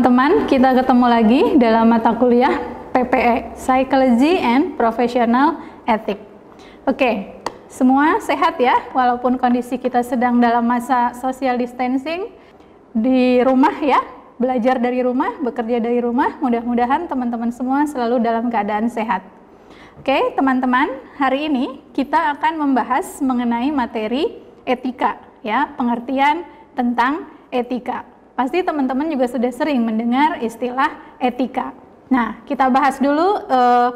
teman-teman, kita ketemu lagi dalam mata kuliah PPE, Psychology and Professional Ethics. Oke, semua sehat ya, walaupun kondisi kita sedang dalam masa social distancing di rumah ya, belajar dari rumah, bekerja dari rumah, mudah-mudahan teman-teman semua selalu dalam keadaan sehat. Oke, teman-teman, hari ini kita akan membahas mengenai materi etika ya, pengertian tentang etika. Pasti teman-teman juga sudah sering mendengar istilah etika. Nah, kita bahas dulu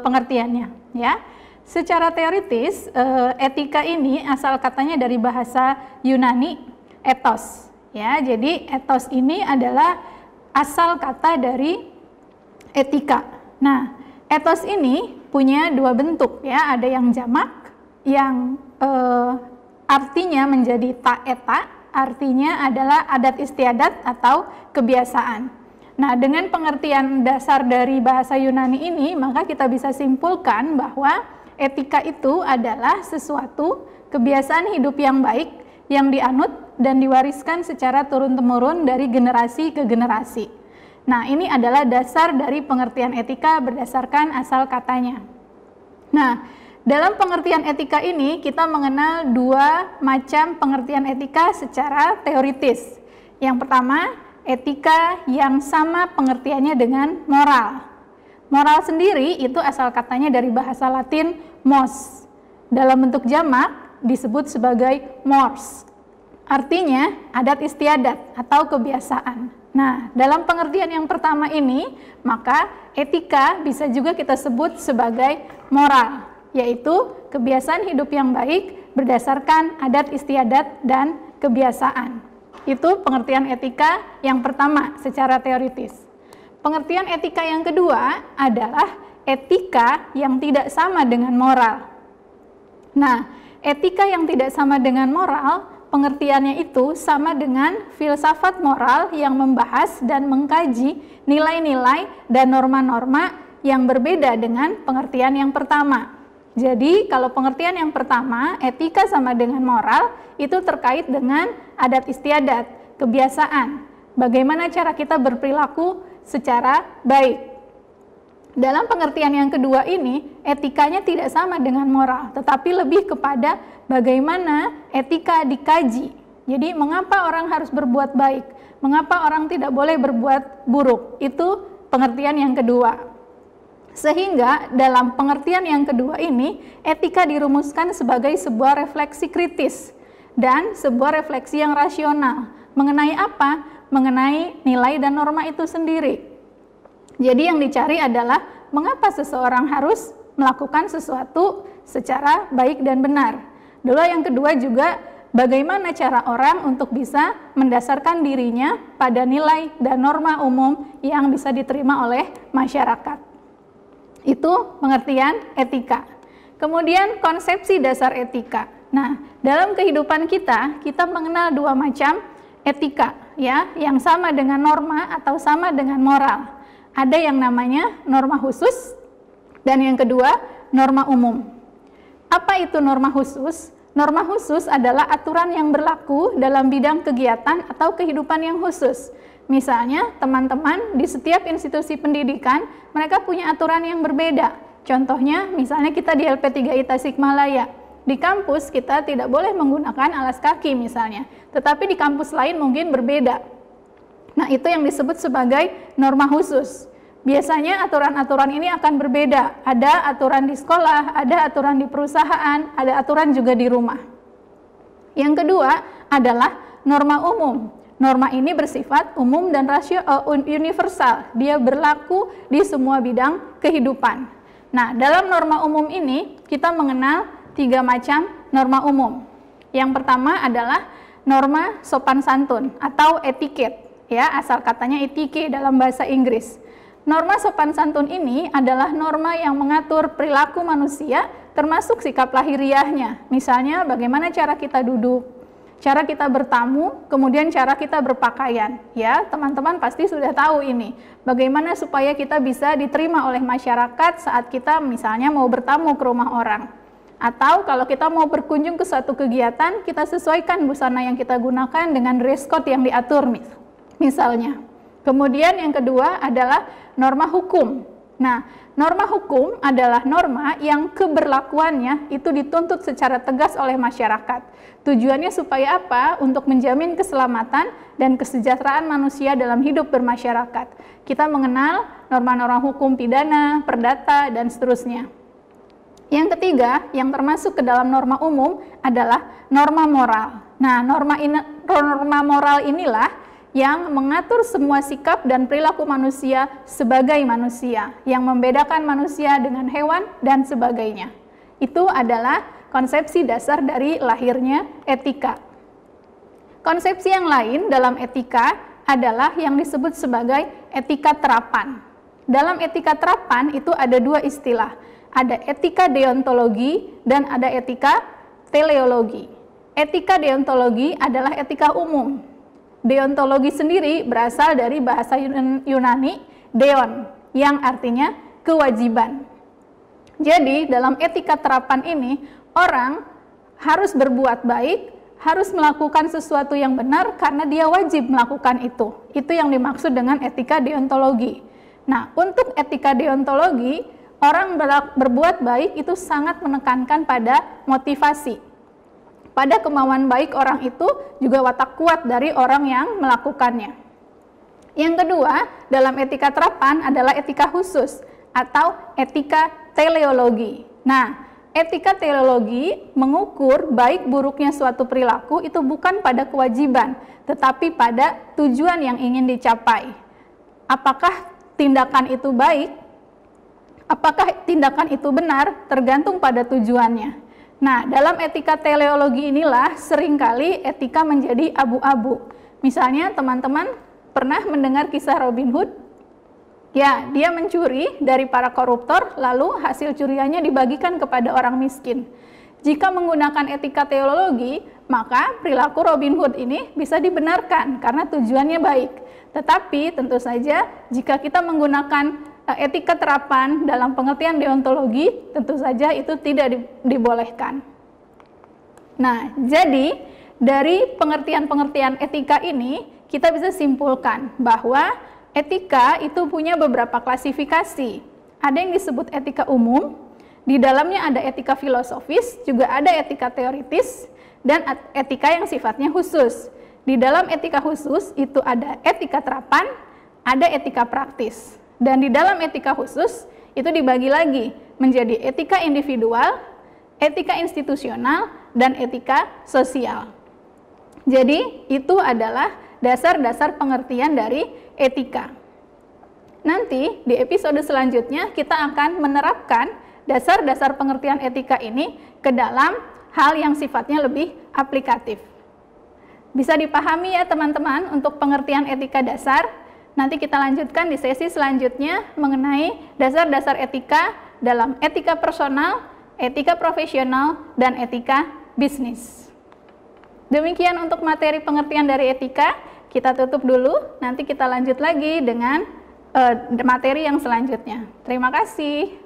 pengertiannya ya. Secara teoritis, etika ini asal katanya dari bahasa Yunani ethos ya. Jadi ethos ini adalah asal kata dari etika. Nah, ethos ini punya dua bentuk ya. Ada yang jamak yang artinya menjadi taeta, artinya adalah adat istiadat atau kebiasaan. Nah, dengan pengertian dasar dari bahasa Yunani ini, maka kita bisa simpulkan bahwa etika itu adalah sesuatu kebiasaan hidup yang baik yang dianut dan diwariskan secara turun-temurun dari generasi ke generasi. Nah, ini adalah dasar dari pengertian etika berdasarkan asal katanya. Nah, dalam pengertian etika ini, kita mengenal dua macam pengertian etika secara teoritis. Yang pertama, etika yang sama pengertiannya dengan moral. Moral sendiri itu asal katanya dari bahasa Latin mos. Dalam bentuk jamak disebut sebagai mores. Artinya adat istiadat atau kebiasaan. Nah, dalam pengertian yang pertama ini, maka etika bisa juga kita sebut sebagai moral, yaitu kebiasaan hidup yang baik berdasarkan adat istiadat dan kebiasaan. Itu pengertian etika yang pertama secara teoritis. Pengertian etika yang kedua adalah etika yang tidak sama dengan moral. Nah, etika yang tidak sama dengan moral, pengertiannya itu sama dengan filsafat moral yang membahas dan mengkaji nilai-nilai dan norma-norma yang berbeda dengan pengertian yang pertama. Jadi, kalau pengertian yang pertama, etika sama dengan moral, itu terkait dengan adat istiadat, kebiasaan. Bagaimana cara kita berperilaku secara baik. Dalam pengertian yang kedua ini, etikanya tidak sama dengan moral, tetapi lebih kepada bagaimana etika dikaji. Jadi, mengapa orang harus berbuat baik? Mengapa orang tidak boleh berbuat buruk? Itu pengertian yang kedua. Sehingga dalam pengertian yang kedua ini, etika dirumuskan sebagai sebuah refleksi kritis dan sebuah refleksi yang rasional. Mengenai apa? Mengenai nilai dan norma itu sendiri. Jadi yang dicari adalah mengapa seseorang harus melakukan sesuatu secara baik dan benar. Dulu yang kedua juga bagaimana cara orang untuk bisa mendasarkan dirinya pada nilai dan norma umum yang bisa diterima oleh masyarakat. Itu pengertian etika. Kemudian konsepsi dasar etika. Nah, dalam kehidupan kita mengenal dua macam etika ya, yang sama dengan norma atau sama dengan moral. Ada yang namanya norma khusus dan yang kedua norma umum. Apa itu norma khusus? Norma khusus adalah aturan yang berlaku dalam bidang kegiatan atau kehidupan yang khusus. Misalnya, teman-teman di setiap institusi pendidikan, mereka punya aturan yang berbeda. Contohnya, misalnya kita di LP3I Tasikmalaya. Di kampus kita tidak boleh menggunakan alas kaki misalnya, tetapi di kampus lain mungkin berbeda. Nah, itu yang disebut sebagai norma khusus. Biasanya aturan-aturan ini akan berbeda. Ada aturan di sekolah, ada aturan di perusahaan, ada aturan juga di rumah. Yang kedua adalah norma umum. Norma ini bersifat umum dan universal. Dia berlaku di semua bidang kehidupan. Nah, dalam norma umum ini kita mengenal tiga macam norma umum. Yang pertama adalah norma sopan santun atau etiquette, ya, asal katanya etike dalam bahasa Inggris. Norma sopan santun ini adalah norma yang mengatur perilaku manusia termasuk sikap lahiriahnya. Misalnya bagaimana cara kita duduk, cara kita bertamu, kemudian cara kita berpakaian. Ya, teman-teman pasti sudah tahu ini. Bagaimana supaya kita bisa diterima oleh masyarakat saat kita misalnya mau bertamu ke rumah orang. Atau kalau kita mau berkunjung ke suatu kegiatan, kita sesuaikan busana yang kita gunakan dengan dress code yang diatur misalnya. Kemudian yang kedua adalah norma hukum. Nah, norma hukum adalah norma yang keberlakuannya itu dituntut secara tegas oleh masyarakat. Tujuannya supaya apa? Untuk menjamin keselamatan dan kesejahteraan manusia dalam hidup bermasyarakat. Kita mengenal norma-norma hukum pidana, perdata, dan seterusnya. Yang ketiga, yang termasuk ke dalam norma umum adalah norma moral. Nah, norma moral inilah yang mengatur semua sikap dan perilaku manusia sebagai manusia, yang membedakan manusia dengan hewan dan sebagainya. Itu adalah konsepsi dasar dari lahirnya etika. Konsepsi yang lain dalam etika adalah yang disebut sebagai etika terapan. Dalam etika terapan itu ada dua istilah, ada etika deontologi dan ada etika teleologi. Etika deontologi adalah etika umum. Deontologi sendiri berasal dari bahasa Yunani deon, yang artinya kewajiban. Jadi dalam etika terapan ini, orang harus berbuat baik, harus melakukan sesuatu yang benar karena dia wajib melakukan itu. Itu yang dimaksud dengan etika deontologi. Nah, untuk etika deontologi, orang berbuat baik itu sangat menekankan pada motivasi. Pada kemauan baik orang itu juga watak kuat dari orang yang melakukannya. Yang kedua, dalam etika terapan adalah etika khusus atau etika teleologi. Nah, etika teleologi mengukur baik buruknya suatu perilaku itu bukan pada kewajiban, tetapi pada tujuan yang ingin dicapai. Apakah tindakan itu baik? Apakah tindakan itu benar? Tergantung pada tujuannya. Nah, dalam etika teleologi inilah seringkali etika menjadi abu-abu. Misalnya teman-teman pernah mendengar kisah Robin Hood? Ya, dia mencuri dari para koruptor, lalu hasil curiannya dibagikan kepada orang miskin. Jika menggunakan etika teleologi, maka perilaku Robin Hood ini bisa dibenarkan karena tujuannya baik. Tetapi tentu saja jika kita menggunakan etika terapan dalam pengertian deontologi, tentu saja itu tidak dibolehkan. Nah, jadi dari pengertian-pengertian etika ini, kita bisa simpulkan bahwa etika itu punya beberapa klasifikasi. Ada yang disebut etika umum, di dalamnya ada etika filosofis, juga ada etika teoritis, dan etika yang sifatnya khusus. Di dalam etika khusus itu ada etika terapan, ada etika praktis. Dan di dalam etika khusus itu dibagi lagi menjadi etika individual, etika institusional, dan etika sosial. Jadi itu adalah dasar-dasar pengertian dari etika. Nanti di episode selanjutnya kita akan menerapkan dasar-dasar pengertian etika ini ke dalam hal yang sifatnya lebih aplikatif. Bisa dipahami ya teman-teman untuk pengertian etika dasar. Nanti kita lanjutkan di sesi selanjutnya mengenai dasar-dasar etika dalam etika personal, etika profesional, dan etika bisnis. Demikian untuk materi pengertian dari etika, kita tutup dulu, nanti kita lanjut lagi dengan materi yang selanjutnya. Terima kasih.